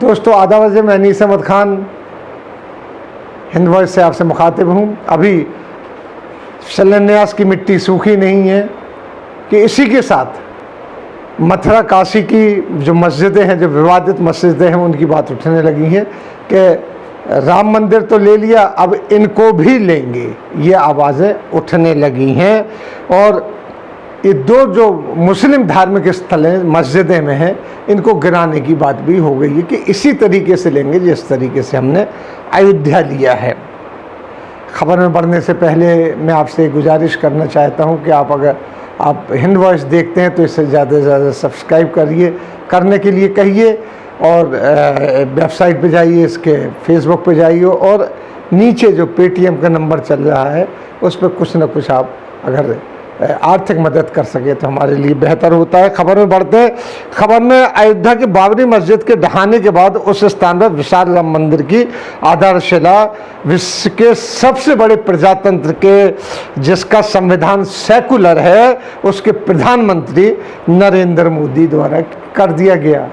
दोस्तों आदाब से मैं अनीस अहमद खान हिंद वॉइस से आपसे मुखातिब हूँ। अभी शिलान्यास की मिट्टी सूखी नहीं है कि इसी के साथ मथुरा काशी की जो मस्जिदें हैं, जो विवादित मस्जिदें हैं, उनकी बात उठने लगी हैं कि राम मंदिर तो ले लिया, अब इनको भी लेंगे। ये आवाज़ें उठने लगी हैं और ये दो जो मुस्लिम धार्मिक स्थल हैं, मस्जिदें में हैं, इनको गिराने की बात भी हो गई है कि इसी तरीके से लेंगे जिस तरीके से हमने अयोध्या लिया है। खबर में बढ़ने से पहले मैं आपसे गुजारिश करना चाहता हूं कि अगर आप हिंद वॉइस देखते हैं तो इसे ज़्यादा से ज़्यादा सब्सक्राइब करने के लिए कहिए और वेबसाइट पे जाइए, इसके फेसबुक पे जाइए और नीचे जो पेटीएम का नंबर चल रहा है उस पर कुछ ना कुछ आप अगर आर्थिक मदद कर सके तो हमारे लिए बेहतर होता है। खबर में बढ़ते हैं। खबर में अयोध्या की बाबरी मस्जिद के ढहाने के बाद उस स्थान पर विशाल राम मंदिर की आधारशिला विश्व के सबसे बड़े प्रजातंत्र के, जिसका संविधान सेकुलर है, उसके प्रधानमंत्री नरेंद्र मोदी द्वारा कर दिया गया।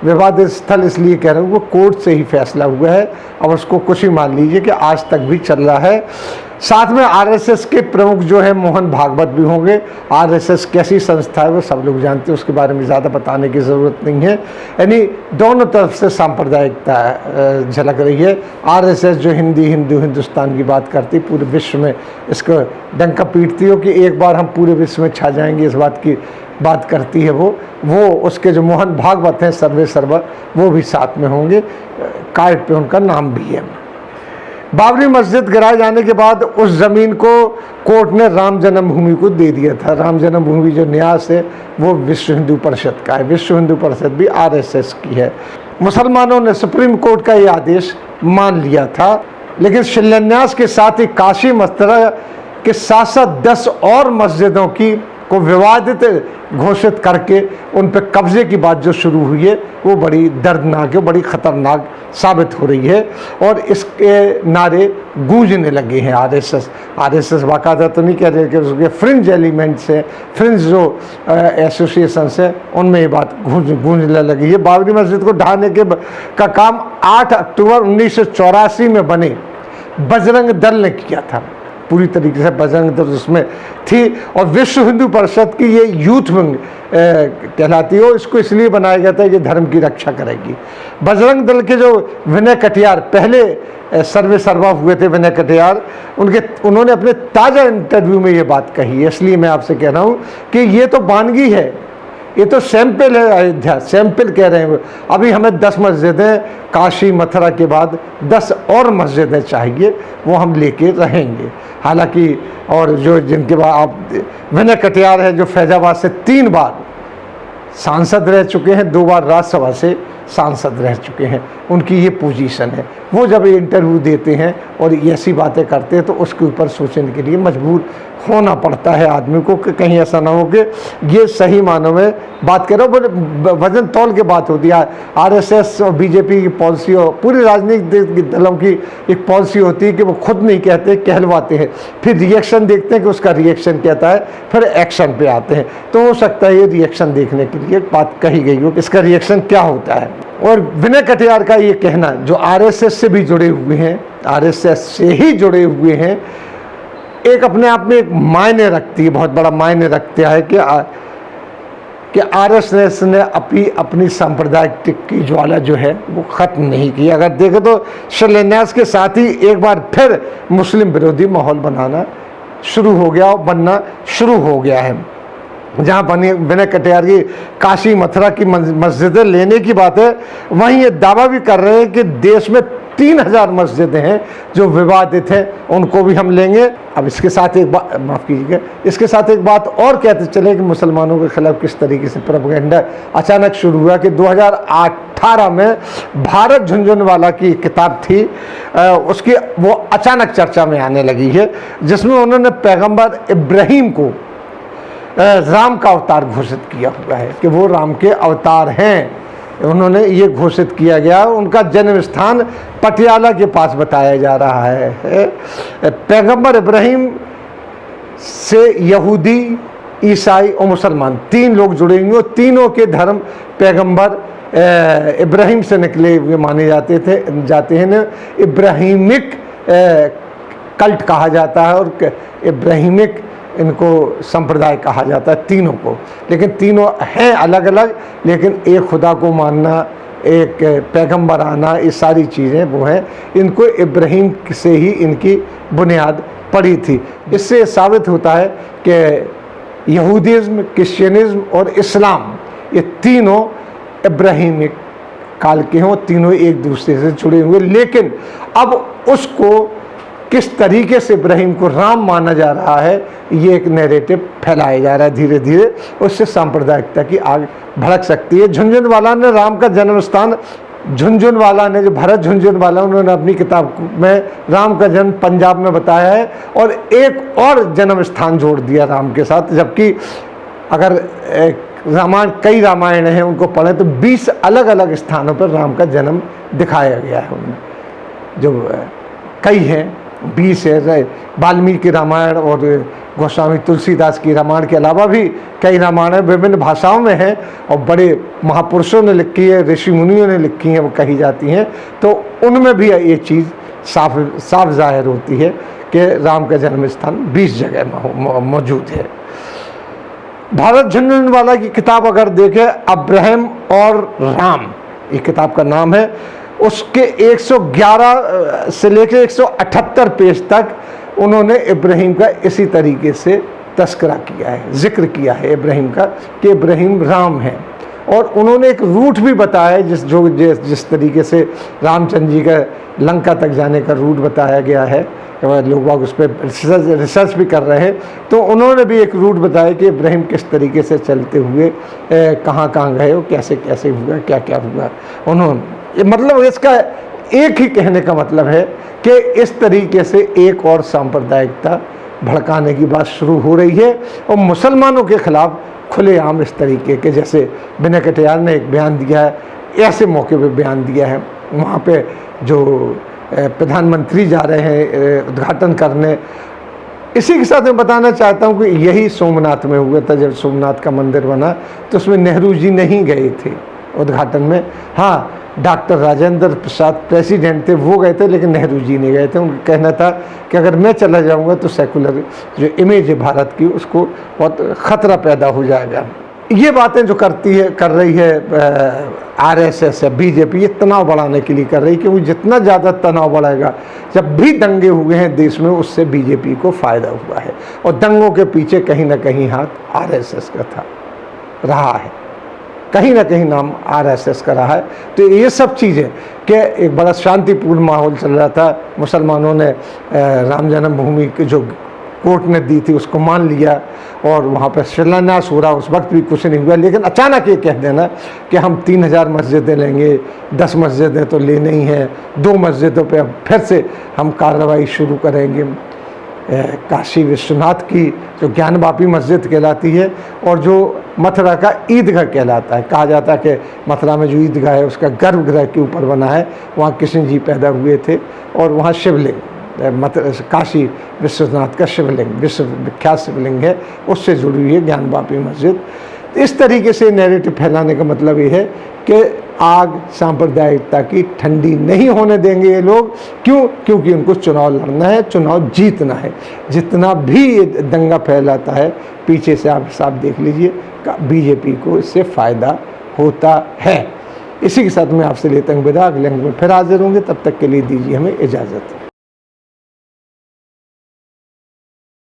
विवादित स्थल इसलिए कह रहा हूँ वो कोर्ट से ही फैसला हुआ है और उसको कुछ ही मान लीजिए कि आज तक भी चल रहा है। साथ में आरएसएस के प्रमुख जो है मोहन भागवत भी होंगे। आरएसएस कैसी संस्था है वो सब लोग जानते हैं, उसके बारे में ज़्यादा बताने की ज़रूरत नहीं है। यानी दोनों तरफ से सांप्रदायिकता झलक रही है। आरएसएस जो हिंदुस्तान की बात करती, पूरे विश्व में इसको डंका पीटती हो कि एक बार हम पूरे विश्व में छा जाएंगे, इस बात की बात करती है वो उसके जो मोहन भागवत हैं सर्वे सर्वा, वो भी साथ में होंगे। कार्ड पे उनका नाम भी है। बाबरी मस्जिद गिराए जाने के बाद उस ज़मीन को कोर्ट ने राम जन्मभूमि को दे दिया था। राम जन्मभूमि जो न्यास है वो विश्व हिंदू परिषद का है। विश्व हिंदू परिषद भी आरएसएस की है। मुसलमानों ने सुप्रीम कोर्ट का ये आदेश मान लिया था, लेकिन शिलान्यास के साथ ही काशी मथुरा के साथ साथ 10 और मस्जिदों को विवादित घोषित करके उन पर कब्जे की बात जो शुरू हुई है वो बड़ी दर्दनाक है, बड़ी ख़तरनाक साबित हो रही है और इसके नारे गूंजने लगे हैं। आरएसएस बाकायदा तो नहीं कह रहे कि उसके फ्रिंज एलिमेंट्स हैं, फ्रिंज जो एसोसिएशंस हैं, उनमें ये बात गूंजने लगी है। बाबरी मस्जिद को ढहाने का काम 8 अक्टूबर 1984 में बने बजरंग दल ने किया था। पूरी तरीके से बजरंग दल उसमें थी और विश्व हिंदू परिषद की ये यूथ विंग कहलाती है। इसको इसलिए बनाया गया था कि धर्म की रक्षा करेगी। बजरंग दल के जो विनय कटियार पहले सर्वे सर्वा हुए थे, विनय कटियार, उन्होंने अपने ताज़ा इंटरव्यू में ये बात कही है। इसलिए मैं आपसे कह रहा हूँ कि ये तो वानगी है, ये तो सैंपल है। अयोध्या सैंपल कह रहे हैं। अभी हमें 10 मस्जिदें काशी मथुरा के बाद 10 और मस्जिदें चाहिए, वो हम लेके रहेंगे। हालांकि और जो जिनके बाद आप विनय कटियार है जो फैजाबाद से 3 बार सांसद रह चुके हैं, 2 बार राज्यसभा से सांसद रह चुके हैं, उनकी ये पोजीशन है। वो जब ये इंटरव्यू देते हैं और ऐसी बातें करते हैं तो उसके ऊपर सोचने के लिए मजबूर होना पड़ता है आदमी को कि कहीं ऐसा ना हो कि ये सही मानों में बात कर रहा हो। वजन तौल के बात होती है। आरएसएस और बीजेपी की पॉलिसी और पूरी राजनीतिक दलों की एक पॉलिसी होती है कि वो खुद नहीं कहते, कहलवाते हैं, फिर रिएक्शन देखते हैं कि उसका रिएक्शन कहता है, फिर एक्शन पे आते हैं। तो हो सकता है ये रिएक्शन देखने के लिए बात कही गई हो, इसका रिएक्शन क्या होता है। और विनय कटियार का ये कहना जो आरएसएस से भी जुड़े हुए हैं, आरएसएस से ही जुड़े हुए हैं, एक अपने आप में एक मायने रखती है, बहुत बड़ा मायने रखता है कि आरएसएस ने अपनी सांप्रदायिक की ज्वाला जो है वो ख़त्म नहीं की। अगर देखें तो शिलान्यास के साथ ही एक बार फिर मुस्लिम विरोधी माहौल बनना शुरू हो गया है। जहाँ विनय कटियार की काशी मथुरा की मस्जिदें लेने की बात है, वहीं ये दावा भी कर रहे हैं कि देश में 3000 मस्जिदें हैं जो विवादित हैं, उनको भी हम लेंगे। अब इसके साथ एक बात, माफ़ कीजिएगा, इसके साथ एक बात और कहते चले कि मुसलमानों के खिलाफ किस तरीके से प्रोपेगेंडा अचानक शुरू हुआ कि 2018 में भारत झुनझुनवाला की किताब थी, उसकी वो अचानक चर्चा में आने लगी है, जिसमें उन्होंने पैगम्बर इब्राहिम को राम का अवतार घोषित किया हुआ है कि वो राम के अवतार हैं। उन्होंने ये घोषित किया गया। उनका जन्म स्थान पटियाला के पास बताया जा रहा है। पैगंबर इब्राहिम से यहूदी, ईसाई और मुसलमान 3 लोग जुड़े हुए, तीनों के धर्म पैगंबर इब्राहिम से निकले हुए माने जाते हैं ना, इब्राहिमिक कल्ट कहा जाता है और इब्राहिमिक इनको संप्रदाय कहा जाता है तीनों को, लेकिन तीनों हैं अलग अलग, लेकिन एक खुदा को मानना, एक पैगंबर आना, ये सारी चीज़ें वो हैं। इनको इब्राहिम से ही इनकी बुनियाद पड़ी थी। इससे साबित होता है कि यहूदिज़्म, क्रिश्चियनिज़्म और इस्लाम ये तीनों इब्राहिमिक काल के हों, तीनों एक दूसरे से जुड़े हुए, लेकिन अब उसको किस तरीके से इब्राहिम को राम माना जा रहा है, ये एक नैरेटिव फैलाया जा रहा है धीरे धीरे, उससे सांप्रदायिकता की आग भड़क सकती है। झुनझुनवाला ने राम का जन्म स्थान, झुनझुनवाला ने, जो भरत झुनझुनवाला, उन्होंने अपनी किताब में राम का जन्म पंजाब में बताया है और एक और जन्म स्थान जोड़ दिया राम के साथ, जबकि अगर रामायण, कई रामायण हैं उनको पढ़ें तो 20 अलग अलग स्थानों पर राम का जन्म दिखाया गया है उनमें, जो कई हैं 20 है। वाल्मीकि रामायण और गोस्वामी तुलसीदास की रामायण के अलावा भी कई रामायण विभिन्न भाषाओं में हैं और बड़े महापुरुषों ने लिखी है, ऋषि मुनियों ने लिखी हैं, वो कही जाती हैं, तो उनमें भी ये चीज़ साफ जाहिर होती है कि राम का जन्म स्थान 20 जगह मौजूद है। भरत झुनझुनवाला की किताब अगर देखें, अब्राहम और राम, ये किताब का नाम है, उसके 111 से लेकर 178 पेज तक उन्होंने इब्राहिम का इसी तरीके से तस्करा किया है, जिक्र किया है इब्राहिम का कि इब्राहिम राम है। और उन्होंने एक रूट भी बताया है, जिस तरीके से रामचंद्र जी का लंका तक जाने का रूट बताया गया है, लोग बाग उस पर रिसर्च भी कर रहे हैं, तो उन्होंने भी एक रूट बताया कि इब्राहिम किस तरीके से चलते हुए कहाँ गए और कैसे कैसे हुआ, क्या क्या हुआ। उन्होंने, मतलब इसका एक ही कहने का मतलब है कि इस तरीके से एक और सांप्रदायिकता भड़काने की बात शुरू हो रही है और मुसलमानों के खिलाफ खुलेआम इस तरीके के, जैसे विनय कटियार ने एक बयान दिया है, ऐसे मौके पे बयान दिया है, वहाँ पे जो प्रधानमंत्री जा रहे हैं उद्घाटन करने। इसी के साथ मैं बताना चाहता हूँ कि यही सोमनाथ में हुआ था, जब सोमनाथ का मंदिर बना तो उसमें नेहरू जी नहीं गए थे उद्घाटन में। हाँ, डॉक्टर राजेंद्र प्रसाद प्रेसिडेंट थे, वो गए थे, लेकिन नेहरू जी नहीं गए थे। उनका कहना था कि अगर मैं चला जाऊंगा तो सेकुलर जो इमेज है भारत की, उसको बहुत ख़तरा पैदा हो जाएगा। ये बातें जो कर रही है आरएसएस या बीजेपी, ये तनाव बढ़ाने के लिए कर रही है, क्योंकि जितना ज़्यादा तनाव बढ़ेगा, जब भी दंगे हुए हैं देश में, उससे बीजेपी को फ़ायदा हुआ है और दंगों के पीछे कहीं ना कहीं हाथ आरएसएस का रहा है, कहीं ना कहीं नाम आरएसएस का रहा है। तो ये सब चीज़ें कि एक बड़ा शांतिपूर्ण माहौल चल रहा था, मुसलमानों ने राम जन्मभूमि की जो कोर्ट ने दी थी उसको मान लिया और वहाँ पर शिलान्यास हो रहा, उस वक्त भी कुछ नहीं हुआ, लेकिन अचानक ये कह देना कि हम 3000 मस्जिदें लेंगे, 10 मस्जिदें तो लेने ही हैं, 2 मस्जिदों पे अब फिर से हम कार्रवाई शुरू करेंगे। काशी विश्वनाथ की जो ज्ञानवापी मस्जिद कहलाती है और जो मथुरा का ईदगाह कहलाता है, कहा जाता है कि मथुरा में जो ईदगाह है उसका गर्भगृह के ऊपर बना है, वहाँ कृष्ण जी पैदा हुए थे और वहाँ शिवलिंग, काशी विश्वनाथ का शिवलिंग, विश्व विख्यात शिवलिंग है, उससे जुड़ी हुई है ज्ञानवापी मस्जिद। इस तरीके से नैरेटिव फैलाने का मतलब ये है कि आग सांप्रदायिकता की ठंडी नहीं होने देंगे ये लोग। क्यों? क्योंकि उनको चुनाव लड़ना है, चुनाव जीतना है। जितना भी ये दंगा फैलाता है, पीछे से आप साफ देख लीजिए, बीजेपी को इससे फ़ायदा होता है। इसी के साथ मैं आपसे लेता हूँ विदा, अगले अंक में फिर हाजिर होंगे, तब तक के लिए दीजिए हमें इजाज़त।